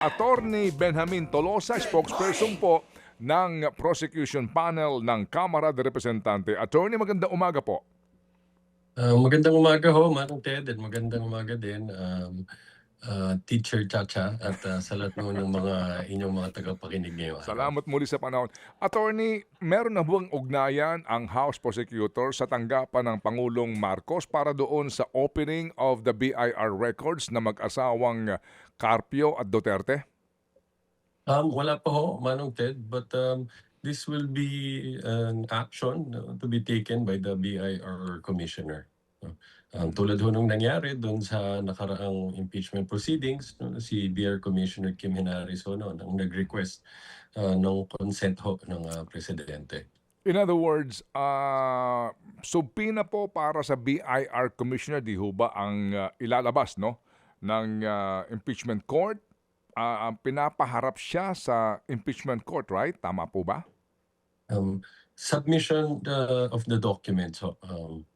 Attorney Benjamin Tolosa, spokesperson po ng prosecution panel ng Kamara de Representante. Attorney, magandang umaga po. Magandang umaga ho, Manong Ted, at magandang umaga din, Teacher Chacha, at sa lahat ng mga inyong mga tagapakinig ngayong araw. Salamat muli sa panahon. Attorney, meron na buwang ugnayan ang House Prosecutor sa tanggapan ng Pangulong Marcos para doon sa opening of the BIR records na mag-asawang Carpio at Duterte? Wala pa ho, Manong Ted, but this will be an action to be taken by the BIR Commissioner. No? Tulad ho nung nangyari doon sa nakaraang impeachment proceedings, no, si BIR Commissioner Kim Henares ho no, nang nag-request ng consent ho ng Presidente. In other words, subpina po para sa BIR Commissioner, di ho ba ang ilalabas no, ng impeachment court? Pinapaharap siya sa impeachment court, right? Tama po ba? Submission of the documents,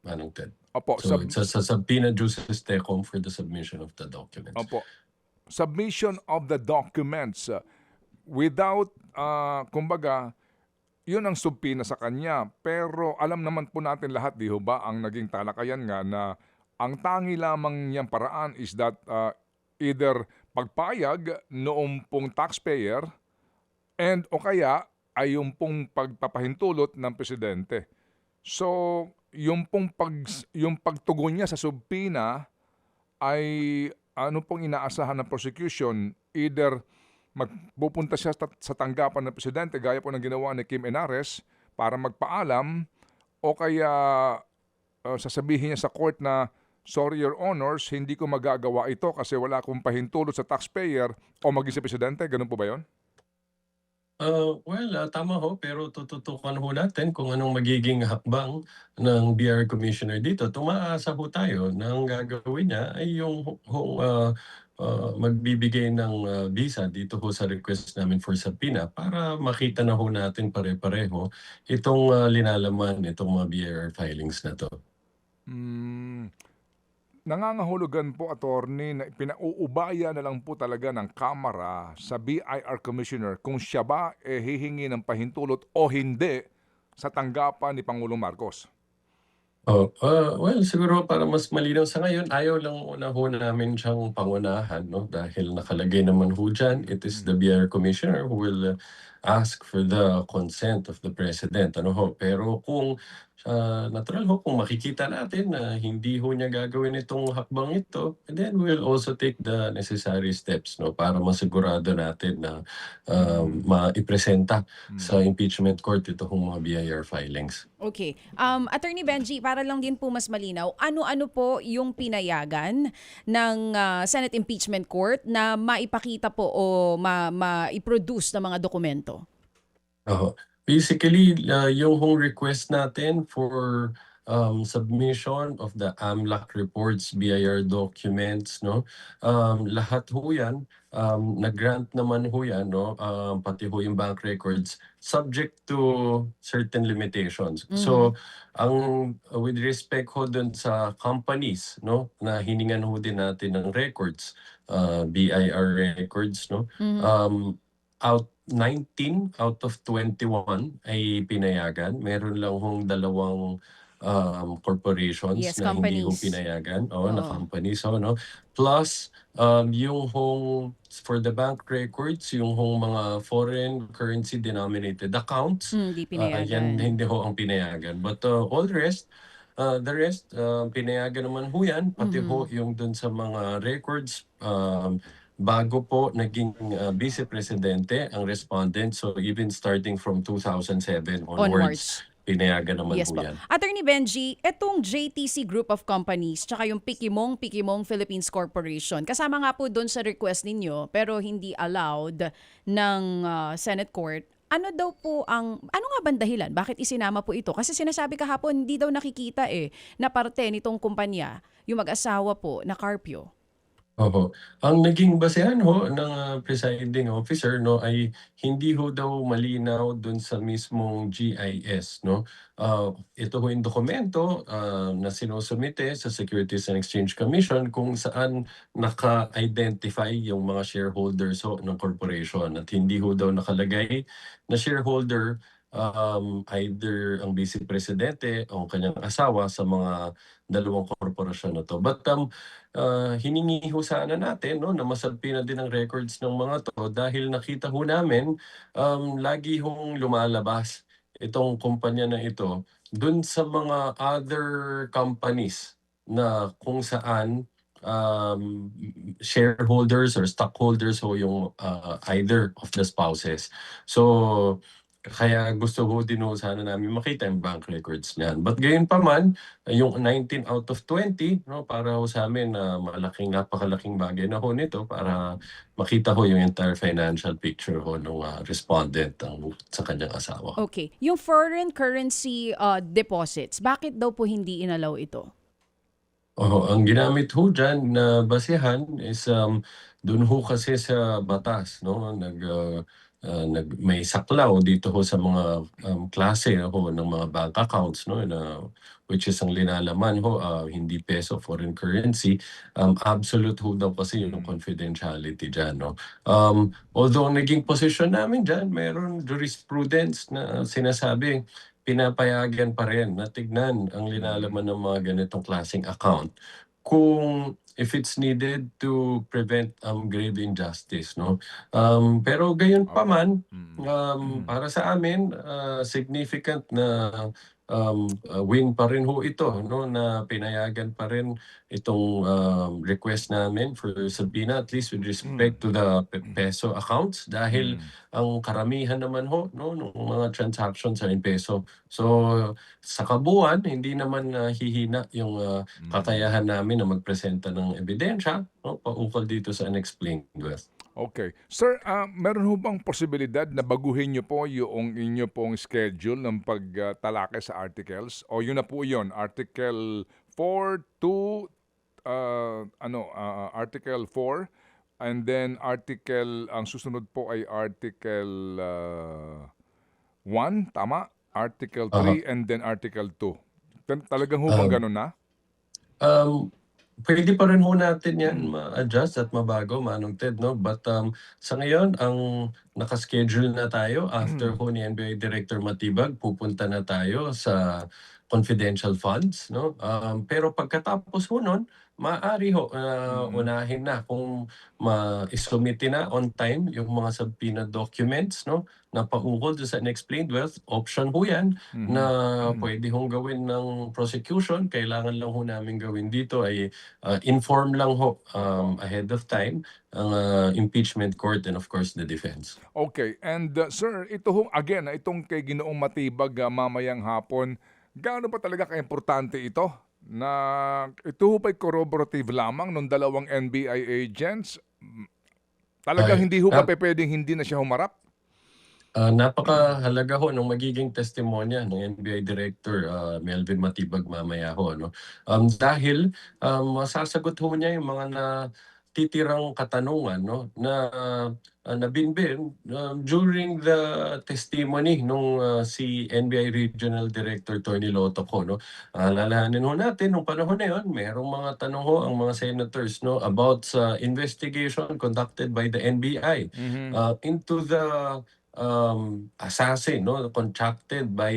Manong Ted. Opo, So it's a subpoena juris tecum for the submission of the documents. opo. Submission of the documents without, kumbaga, yun ang subpina sa kanya. Pero alam naman po natin lahat, di ho ba, ang naging talakayan nga na ang tangi lamang niyang paraan is that either pagpayag noong pong taxpayer and o kaya ay yung pong pagpapahintulot ng presidente. So, yung pagtugon niya sa subpina ay ano pong inaasahan ng prosecution, either magpupunta siya sa tanggapan ng presidente gaya po ng ginawa ni Kim Henares para magpaalam o kaya sasabihin niya sa court na, sorry your honors, hindi ko magagawa ito kasi wala akong pahintulot sa taxpayer o maging sa presidente. Ganun po ba yun? Tama ho, pero tututukan ho natin kung anong magiging hakbang ng BIR Commissioner dito. Tumaasa ho tayo na ang gagawin niya ay yung magbibigay ng visa dito ho sa request namin for subpoena para makita na ho natin pare-pareho itong linalaman, itong mga BIR filings na to. Nangangahulugan po, attorney, na pinauubaya na lang po talaga ng Kamara sa BIR Commissioner kung siya ba hihingi ng pahintulot o hindi sa tanggapan ni Pangulong Marcos. Siguro para mas malinaw sa ngayon, ayaw lang una ho namin siyang pangunahan, no? Dahil nakalagay naman ho dyan, it is the BIR Commissioner who will ask for the consent of the President. Ano ho? Pero kung natural ho, kung makikita natin na hindi ho niya gagawin itong hakbang ito, and then we'll also take the necessary steps, no? Para masigurado natin na maipresenta sa impeachment court ito hong mga BIR filings. Okay. Attorney Benji, para lang din po mas malinaw, ano-ano po yung pinayagan ng Senate Impeachment Court na maipakita po o ma-produce na mga dokumento? Basically, yung hong request natin for submission of the AMLAC reports, BIR documents, no? Lahat ho yan, nag-grant naman ho yan, no? Pati ho yung bank records, subject to certain limitations. So, with respect ho dun sa companies, no? Na hiningan ho din natin ng records, BIR records, no? 19 out of 21 ay pinayagan. Meron lang hong dalawang corporations Yes, na hindi ho companies. pinayagan, na Oo. companies, no? Plus, yung hong for the bank records, yung hong mga foreign currency denominated accounts, Hindi yan pinayagan. hindi ho ang pinayagan. But all the rest, pinayagan naman ho yan, pati ho yung dun sa mga records, bago po naging Vice Presidente ang respondent. So even starting from 2007 onwards, pinayagan naman Yes po po. yan. Attorney Benji, etong JTC Group of Companies tsaka yung Pikimong Philippines Corporation, kasama nga po doon sa request ninyo pero hindi allowed ng Senate Court. Ano nga bang dahilan? Bakit isinama po ito? Kasi sinasabi kahapon, hindi daw nakikita na parte nitong kumpanya, yung mag-asawa po na Carpio. Opo. Ang naging basehan ho ng, presiding officer 'no, ay hindi ho daw malinaw dun sa mismong GIS 'no. Ito ho yung dokumento, na sinusumite sa Securities and Exchange Commission kung saan naka-identify yung mga shareholders ho ng corporation at hindi ho daw nakalagay na shareholder, either ang vice presidente o ang kanyang asawa sa mga dalawang korporasyon na 'to. But, hiningi ho sana natin 'no, na masabi na din ang records ng mga 'to dahil nakita ho namin, lagi hong lumalabas itong kumpanya na ito dun sa mga other companies na kung saan, shareholders or stockholders ho yung, either of the spouses. So, kaya gusto ho din ho sana namin makita yung bank records niyan. But gayunpaman, yung 19 out of 20 'no, para ho sa'min na napakalaking bagay na ho nito para makita ho yung entire financial picture ho nung, respondent sa kanyang asawa. Okay. Yung foreign currency deposits, bakit daw po hindi inalaw ito? Oo, ang ginamit ho diyan na basehan is, dun ho kasi sa batas 'no, may saklaw dito ho sa mga, klase ho ng mga bank accounts 'no, na which is ang linalaman ho, hindi peso, foreign currency. Absolute ho daw kasi yung confidentiality diyan 'no. Although ang naging posisyon namin diyan meron jurisprudence na sinasabi pinapayagan pa rin na tignan ang linalaman ng mga ganitong klaseng account kung if it's needed to prevent, grave injustice 'no. Pero Opo. gayunpaman, Mm. para sa amin, significant na, win pa rin ho ito 'no, na pinayagan pa rin itong, request namin for subpoena at least with Mm. respect to the peso accounts dahil Mm. ang karamihan naman ho 'no, nung mga transactions ay in peso. So, sa kabuuan hindi naman hihina yung, Mm. kakayahan namin na magpresenta ng ebidensya 'no, paukol dito sa unexplained wealth. Okay. Sir, meron ho bang posibilidad na baguhin niyo po yung inyo pong schedule ng pagtalakay sa articles o yun na po yun, Article 4 to Article 4 and then ang susunod po ay Article 1, tama? Article Aha. 3 and then Article 2. Talagang ho bang Um, ganun na? um, Puwede pa rin ho natin 'yan ma-adjust at mabago, Manong Ted 'no, but, sa ngayon ang naka-schedule na tayo after ho ni NBI Director Matibag pupunta na tayo sa confidential funds 'no, pero pagkatapos ho nun maaari ho, Mm. unahin na kung isumite na on time yung mga subpoena documents 'no, na paukol dun sa unexplained wealth, option ho 'yan na Mhm. puwede hong gawin ng prosecution. Kailangan lang ho namin gawin dito ay, inform lang ho, Opo. ahead of time ang, impeachment court and of course the defense. Okay, and sir, ito ho again, itong kay Ginoong Matibag mamayang hapon, gaano ba talaga kaimportante ito? Na ito ho ba'y corroborative lamang ng dalawang NBI agents? Talagang Ay, hindi ho ba pupuwedeng hindi na siya humarap? napakahalaga ho ng magiging testimonya ng NBI Director, Melvin Matibag mamaya ho 'no. Dahil, masasagot ho niya yung mga natitirang katanungan 'no na, nabinbin, during the testimony nung, si NBI Regional Director Tony Lotoco 'no. Alalahanin ho natin nung panahon na yun merong mga tanong ho ang mga senators 'no about sa investigation conducted by the NBI, Mhm. into the assassin 'no, contracted by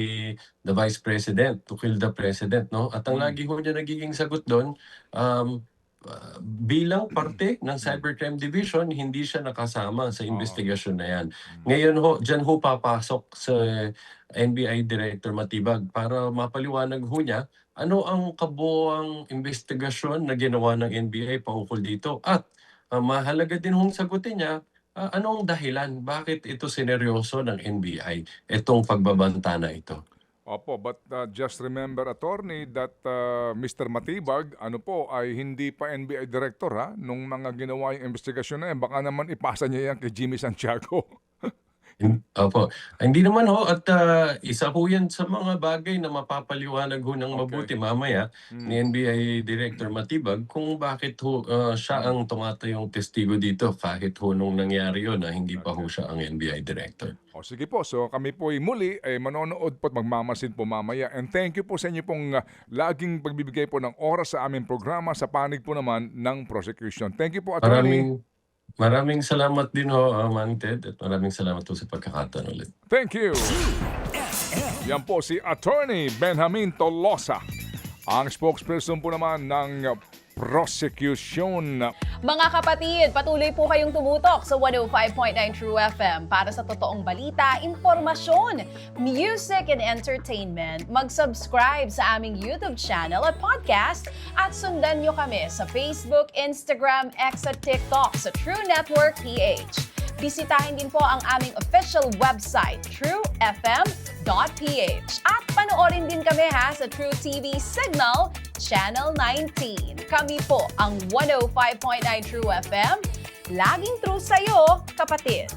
the Vice President to kill the President 'no. At ang Hmm. lagi ho niya nagiging sagot do'n, bilang parte ng Hmm. Cybercrime Division, hindi siya nakasama sa Oo. investigasyon na 'yan. Hmm. Ngayon ho, diyan ho papasok sa NBI Director Matibag para mapaliwanag ho niya ano ang kabuuang investigasyon na ginawa ng NBI paukol dito at, mahalaga din hong sagutin niya. Anong dahilan? Bakit ito sineryoso ng NBI, itong pagbabanta na ito? Opo, but just remember attorney that Mr. Matibag ano po ay hindi pa NBI director nung mga ginawa yung investigasyon na yan. Baka naman ipasa niya yan kay Jimmy Santiago. Opo. Hindi naman ho at isa ho yan sa mga bagay na mapapaliwanag ho ng mabuti mamaya ni NBI Director Matibag kung bakit ho siya ang tumatayong testigo dito kahit ho nung nangyari yun na hindi pa ho siya ang NBI Director. O sige po, so kami po ay muli ay manonood po at magmamasid po mamaya. And thank you po sa inyo pong laging pagbibigay po ng oras sa aming programa sa panig po naman ng prosecution. Thank you po, Attorney. Maraming salamat din ho, Manny Ted, at maraming salamat po sa pagkakataon ulit. Thank you. Yan po si Attorney Benjamin Tolosa, ang spokesperson po naman ng prosecution. Mga kapatid, patuloy po kayong tumutok sa 105.9 True FM para sa totoong balita, impormasyon, music and entertainment. Mag-subscribe sa aming YouTube channel at podcast at sundan nyo kami sa Facebook, Instagram, X at TikTok sa True Network PH. Bisitahin din po ang aming official website, truefm.ph. At panoorin din kami sa True TV Signal, Channel 19. Kami po ang 105.9 True FM. Laging true sa'yo, kapatid.